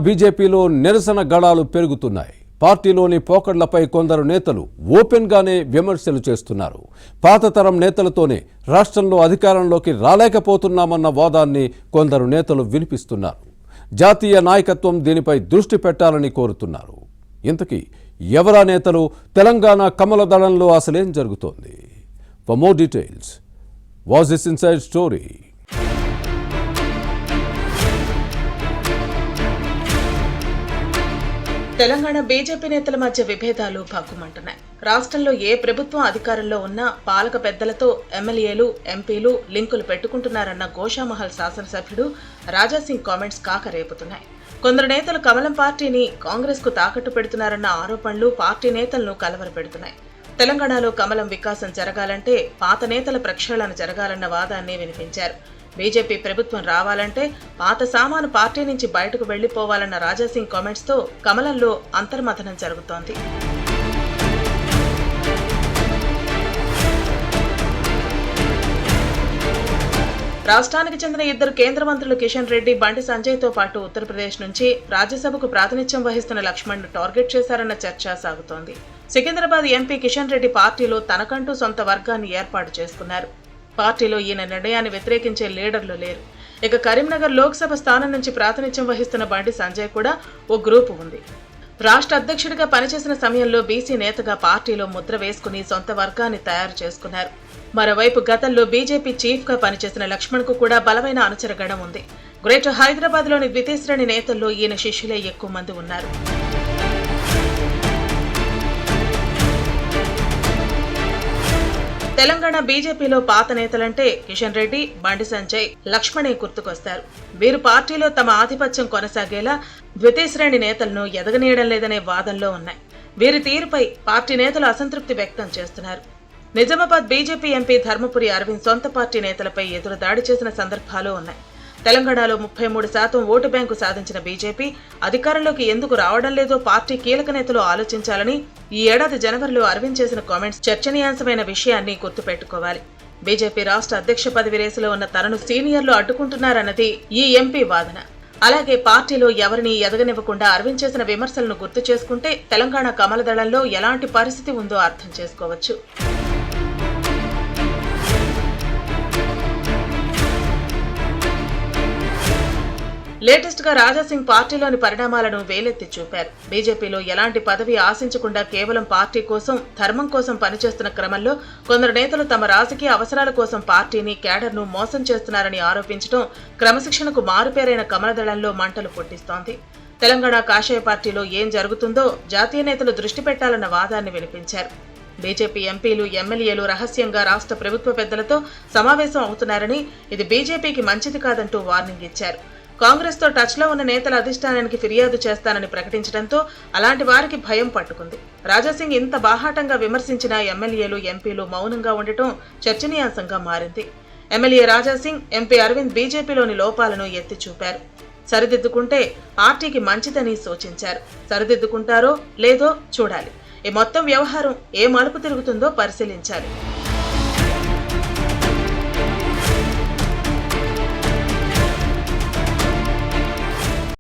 బీజేపీలో నిరసన గళాలు పెరుగుతున్నాయి. పార్టీలోని పోకడలపై కొందరు నేతలు ఓపెన్గానే విమర్శలు చేస్తున్నారు. పాత తరం నేతలతోనే రాష్ట్రంలో అధికారంలోకి రాలేకపోతున్నామన్న వాదాన్ని కొందరు నేతలు వినిపిస్తున్నారు. జాతీయ నాయకత్వం దీనిపై దృష్టి పెట్టాలని కోరుతున్నారు. ఇంతకీ ఎవరా నేతలు? తెలంగాణ కమల దళంలో అసలేం జరుగుతోంది? For more details, watch this inside story. Telangana BJP నేతల మధ్య విభేదాలు భగ్గుమంటున్నాయి. రాష్ట్రంలో ఏ ప్రభుత్వం అధికారంలో ఉన్నా పాలక పెద్దలతో ఎమ్మెల్యేలు, ఎంపీలు లింకులు పెట్టుకుంటున్నారన్న గోషామహల్ శాసనసభ్యుడు రాజాసింగ్ కామెంట్స్ కాకరేపుతున్నాయి. కొందరు నేతలు కమలం పార్టీని కాంగ్రెస్ కు తాకట్టు పెడుతున్నారన్న ఆరోపణలు పార్టీ నేతలను కలవరపెడుతున్నాయి. తెలంగాణలో కమలం వికాసం జరగాలంటే పాత నేతల ప్రక్షాళన జరగాలన్న వాదాన్ని వినిపించారు. బీజేపీ ప్రభుత్వం రావాలంటే పాత సామాను పార్టీ నుంచి బయటకు వెళ్లిపోవాలన్న రాజాసింగ్ కామెంట్స్ తో కమలంలో అంతర్మథనం జరుగుతోంది. రాష్ట్రానికి చెందిన ఇద్దరు కేంద్ర మంత్రులు కిషన్ రెడ్డి, బండి సంజయ్ తో పాటు ఉత్తరప్రదేశ్ నుంచి రాజ్యసభకు ప్రాతినిధ్యం వహిస్తున్న లక్ష్మణ్ ను టార్గెట్ చేశారన్న చర్చ సాగుతోంది. సికింద్రాబాద్ ఎంపీ కిషన్ రెడ్డి పార్టీలో తనకంటూ సొంత వర్గాన్ని ఏర్పాటు చేసుకున్నారు. పార్టీలో ఈయన నిర్ణయాన్ని వ్యతిరేకించే లీడర్లు లేరు. ఇక కరీంనగర్ లోక్సభ స్థానం నుంచి ప్రాతినిధ్యం వహిస్తున్న బండి సంజయ్ కూడా ఓ గ్రూపు ఉంది. రాష్ట్ర అధ్యక్షుడిగా పనిచేసిన సమయంలో బీసీ నేతగా పార్టీలో ముద్ర వేసుకుని సొంత వర్గాన్ని తయారు చేసుకున్నారు. మరోవైపు గతంలో బీజేపీ చీఫ్ గా పనిచేసిన లక్ష్మణ్ కు కూడా బలమైన అనుచరగణం ఉంది. గ్రేటర్ హైదరాబాద్ లోని ద్వితీయ శ్రేణి నేతల్లో ఈయన శిష్యులే ఎక్కువ మంది ఉన్నారు. తెలంగాణ బీజేపీలో పాత నేతలంటే కిషన్ రెడ్డి, బండి సంజయ్, లక్ష్మణే గుర్తుకొస్తారు. వీరు పార్టీలో తమ ఆధిపత్యం కొనసాగేలా ద్వితీయ శ్రేణి నేతలను ఎదగనీయడం లేదనే వాదనలో ఉన్నాయి. వీరి తీరుపై పార్టీ నేతలు అసంతృప్తి వ్యక్తం చేస్తున్నారు. నిజామాబాద్ బీజేపీ ఎంపీ ధర్మపురి అరవింద్ సొంత పార్టీ నేతలపై ఎదురు దాడి చేసిన సందర్భాలు ఉన్నాయి. తెలంగాణలో 33% ఓటు బ్యాంకు సాధించిన బీజేపీ అధికారంలోకి ఎందుకు రావడం లేదో పార్టీ కీలక నేతలు ఆలోచించాలని ఈ ఏడాది జనవరిలో అరవింద్ చేసిన కామెంట్స్ చర్చనీయాంశమైన విషయాన్ని గుర్తుపెట్టుకోవాలి. బీజేపీ రాష్ట్ర అధ్యక్ష పదవి రేసులో ఉన్న తనను సీనియర్లు అడ్డుకుంటున్నారన్నది ఈ ఎంపీ వాదన. అలాగే పార్టీలో ఎవరిని ఎదగనివ్వకుండా అరవింద్ చేసిన విమర్శలను గుర్తు చేసుకుంటే తెలంగాణ కమల దళంలో ఎలాంటి పరిస్థితి ఉందో అర్థం చేసుకోవచ్చు. లేటెస్ట్ గా రాజాసింగ్ పార్టీలోని పరిణామాలను వేలెత్తి చూపారు. బీజేపీలో ఎలాంటి పదవి ఆశించకుండా కేవలం పార్టీ కోసం, ధర్మం కోసం పనిచేస్తున్న క్రమంలో కొందరు నేతలు తమ రాజకీయ అవసరాల కోసం పార్టీని, క్యాడర్ను మోసం చేస్తున్నారని ఆరోపించడం క్రమశిక్షణకు మారుపేరైన కమలదళంలో మంటలు పుట్టిస్తోంది. తెలంగాణ కాషాయ పార్టీలో ఏం జరుగుతుందో జాతీయ నేతలు దృష్టి పెట్టాలన్న వాదాన్ని వినిపించారు. బీజేపీ ఎంపీలు, ఎమ్మెల్యేలు రహస్యంగా రాష్ట్ర ప్రభుత్వ పెద్దలతో సమావేశం అవుతున్నారని, ఇది బీజేపీకి మంచిది కాదంటూ వార్నింగ్ ఇచ్చారు. కాంగ్రెస్ తో టచ్ లో ఉన్న నేతల అధిష్టానానికి ఫిర్యాదు చేస్తానని ప్రకటించడంతో అలాంటి వారికి భయం పట్టుకుంది. రాజాసింగ్ ఇంత బాహాటంగా విమర్శించిన ఎమ్మెల్యేలు, ఎంపీలు మౌనంగా ఉండటం చర్చనీయాంశంగా మారింది. ఎమ్మెల్యే రాజాసింగ్, ఎంపీ అరవింద్ బీజేపీలోని లోపాలను ఎత్తి చూపారు. సరిదిద్దుకుంటే పార్టీకి మంచిదని సూచించారు. సరిదిద్దుకుంటారో లేదో చూడాలి. ఈ మొత్తం వ్యవహారం ఏ మలుపు తిరుగుతుందో పరిశీలించాలి.